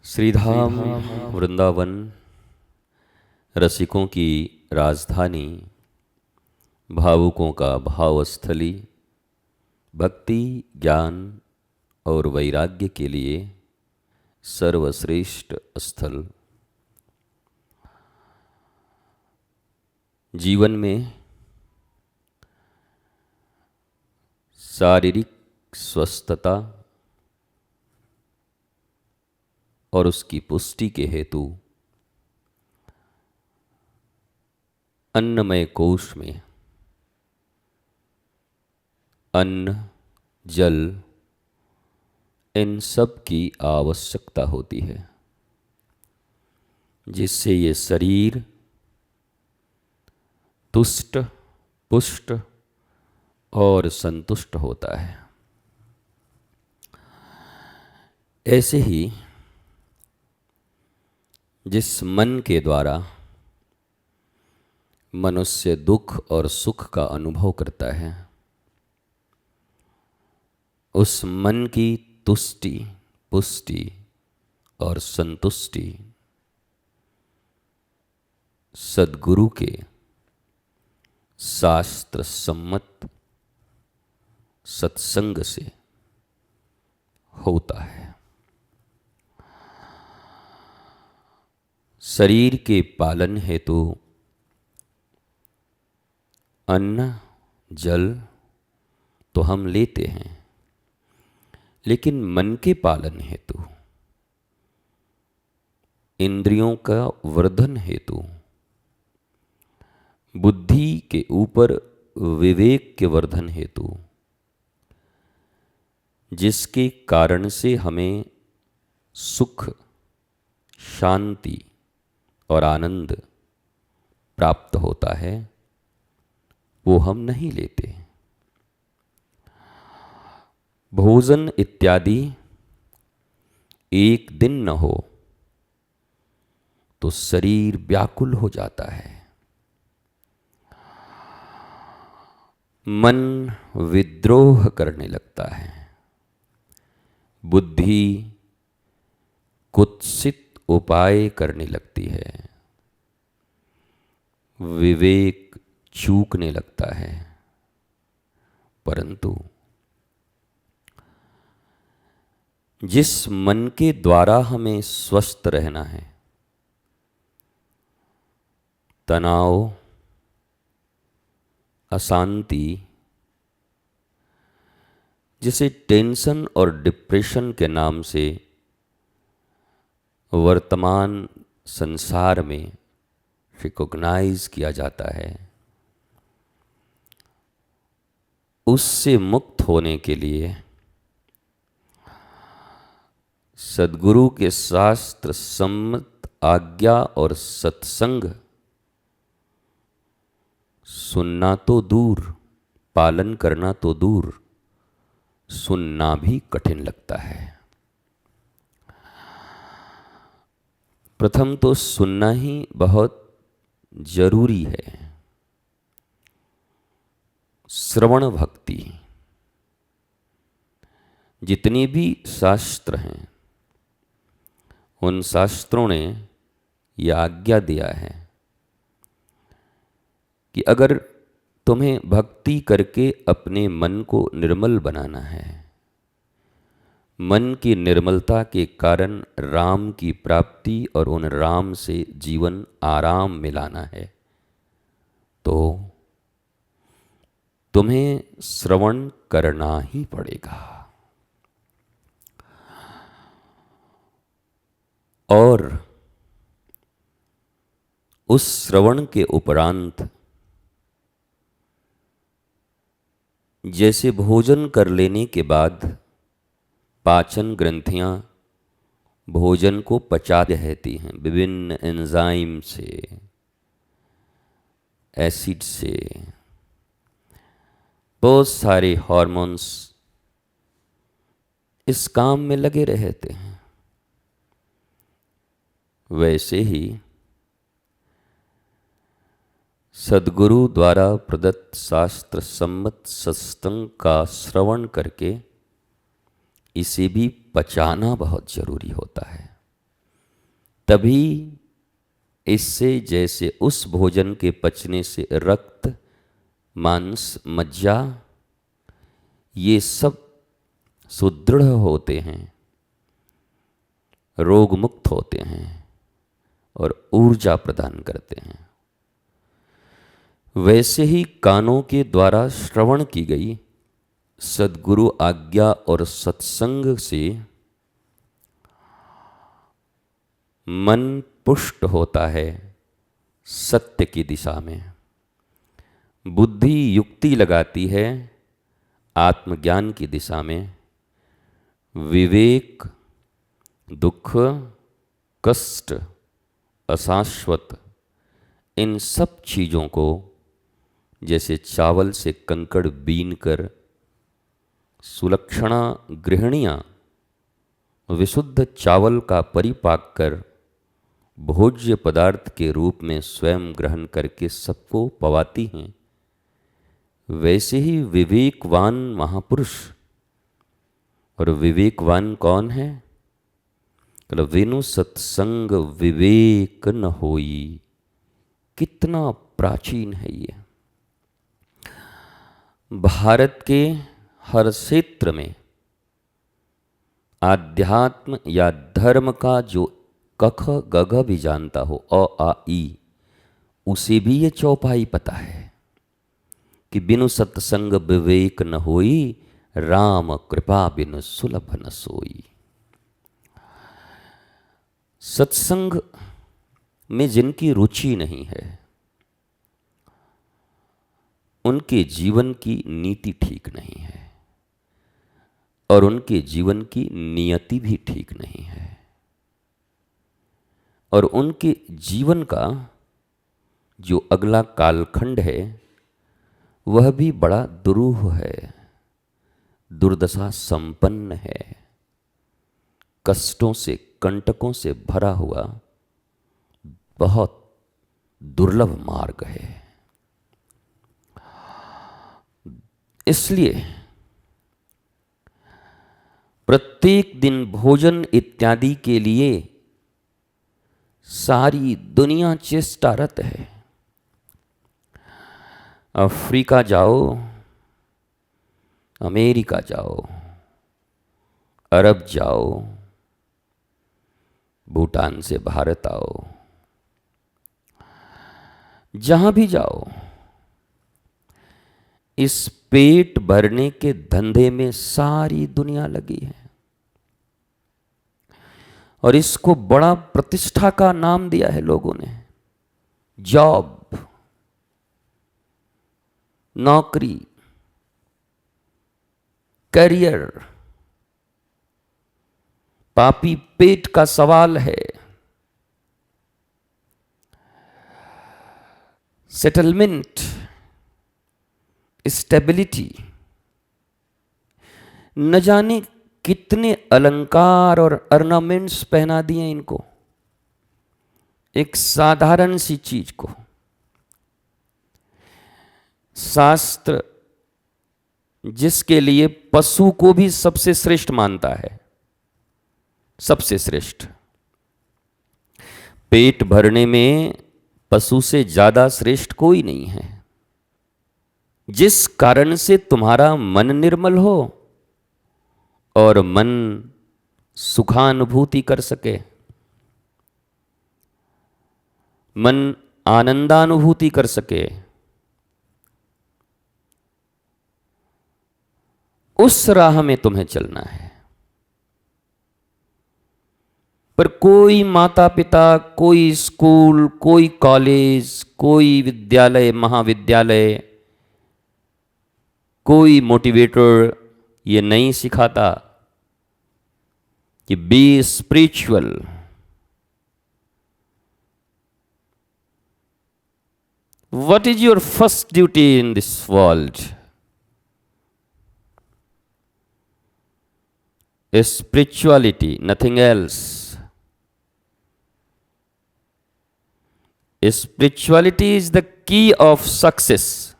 श्रीधाम वृंदावन रसिकों की राजधानी, भावुकों का भावस्थली, भक्ति ज्ञान और वैराग्य के लिए सर्वश्रेष्ठ स्थल। जीवन में शारीरिक स्वस्थता और उसकी पुष्टि के हेतु अन्नमय कोश में अन्न, जल, इन सब की आवश्यकता होती है, जिससे ये शरीर तुष्ट, पुष्ट और संतुष्ट होता है। ऐसे ही जिस मन के द्वारा मनुष्य दुख और सुख का अनुभव करता है, उस मन की तुष्टि, पुष्टि और संतुष्टि सद्गुरु के शास्त्र सम्मत सत्संग से होता है। शरीर के पालन हेतु अन्न, जल तो हम लेते हैं, लेकिन मन के पालन हेतु, इंद्रियों का वर्धन हेतु, बुद्धि के ऊपर विवेक के वर्धन हेतु, जिसके कारण से हमें सुख, शांति और आनंद प्राप्त होता है, वो हम नहीं लेते। भोजन इत्यादि एक दिन न हो तो शरीर व्याकुल हो जाता है, मन विद्रोह करने लगता है, बुद्धि कुत्सित उपाय करने लगती है, विवेक चूकने लगता है। परंतु जिस मन के द्वारा हमें स्वस्थ रहना है, तनाव, अशांति, जिसे टेंशन और डिप्रेशन के नाम से वर्तमान संसार में रिकॉग्नाइज किया जाता है, उससे मुक्त होने के लिए सद्गुरु के शास्त्र सम्मत आज्ञा और सत्संग सुनना तो दूर, पालन करना तो दूर, सुनना भी कठिन लगता है। प्रथम तो सुनना ही बहुत जरूरी है। श्रवण भक्ति, जितने भी शास्त्र हैं, उन शास्त्रों ने यह आज्ञा दिया है कि अगर तुम्हें भक्ति करके अपने मन को निर्मल बनाना है, मन की निर्मलता के कारण राम की प्राप्ति और उन राम से जीवन आराम मिलाना है, तो तुम्हें श्रवण करना ही पड़ेगा। और उस श्रवण के उपरांत जैसे भोजन कर लेने के बाद पाचन ग्रंथियां भोजन को पचा रहती हैं विभिन्न एंजाइम से, एसिड से, बहुत सारे हार्मोन्स इस काम में लगे रहते हैं। वैसे ही सद्गुरु द्वारा प्रदत्त शास्त्र सम्मत सत्संग का श्रवण करके इसे भी पचाना बहुत जरूरी होता है। तभी इससे जैसे उस भोजन के पचने से रक्त, मांस, मज्जा ये सब सुदृढ़ होते हैं, रोग मुक्त होते हैं और ऊर्जा प्रदान करते हैं, वैसे ही कानों के द्वारा श्रवण की गई सद्गुरु आज्ञा और सत्संग से मन पुष्ट होता है सत्य की दिशा में। बुद्धि युक्ति लगाती है आत्मज्ञान की दिशा में। विवेक दुख, कष्ट, अशाश्वत इन सब चीज़ों को जैसे चावल से कंकड़ बीन कर सुलक्षणा गृहिणियाँ विशुद्ध चावल का परिपाक कर भोज्य पदार्थ के रूप में स्वयं ग्रहण करके सबको पवाती हैं, वैसे ही विवेकवान महापुरुष। और विवेकवान कौन है? वेनु सत्संग विवेक न होई। कितना प्राचीन है ये। भारत के हर क्षेत्र में आध्यात्म या धर्म का जो कख गघ भी जानता हो, अ आ ई, उसे भी ये चौपाई पता है कि बिनु सत्संग विवेक न होई, राम कृपा बिनु सुलभ न सोई। सत्संग में जिनकी रुचि नहीं है उनके जीवन की नीति ठीक नहीं है और उनके जीवन की नियति भी ठीक नहीं है और उनके जीवन का जो अगला कालखंड है वह भी बड़ा दुरूह है, दुर्दशा संपन्न है, कष्टों से कंटकों से भरा हुआ बहुत दुर्लभ मार्ग है। इसलिए प्रत्येक दिन भोजन इत्यादि के लिए सारी दुनिया चेष्टारत है। अफ्रीका जाओ, अमेरिका जाओ, अरब जाओ, भूटान से भारत आओ, जहां भी जाओ, इस पेट भरने के धंधे में सारी दुनिया लगी है और इसको बड़ा प्रतिष्ठा का नाम दिया है लोगों ने। जॉब, नौकरी, करियर। पापी पेट का सवाल है। सेटलमेंट, स्टेबिलिटी, न जाने कितने अलंकार और अर्नामेंट्स पहना दिए इनको, एक साधारण सी चीज को। शास्त्र जिसके लिए पशु को भी सबसे श्रेष्ठ मानता है, सबसे श्रेष्ठ, पेट भरने में पशु से ज्यादा श्रेष्ठ कोई नहीं है। जिस कारण से तुम्हारा मन निर्मल हो और मन सुखानुभूति कर सके, मन आनंदानुभूति कर सके, उस राह में तुम्हें चलना है। पर कोई माता पिता, कोई स्कूल, कोई कॉलेज, कोई विद्यालय, महाविद्यालय, कोई मोटिवेटर ये नहीं सिखाता कि B spiritual. What is your first duty in this world? Spirituality, nothing else. Spirituality is the key of success.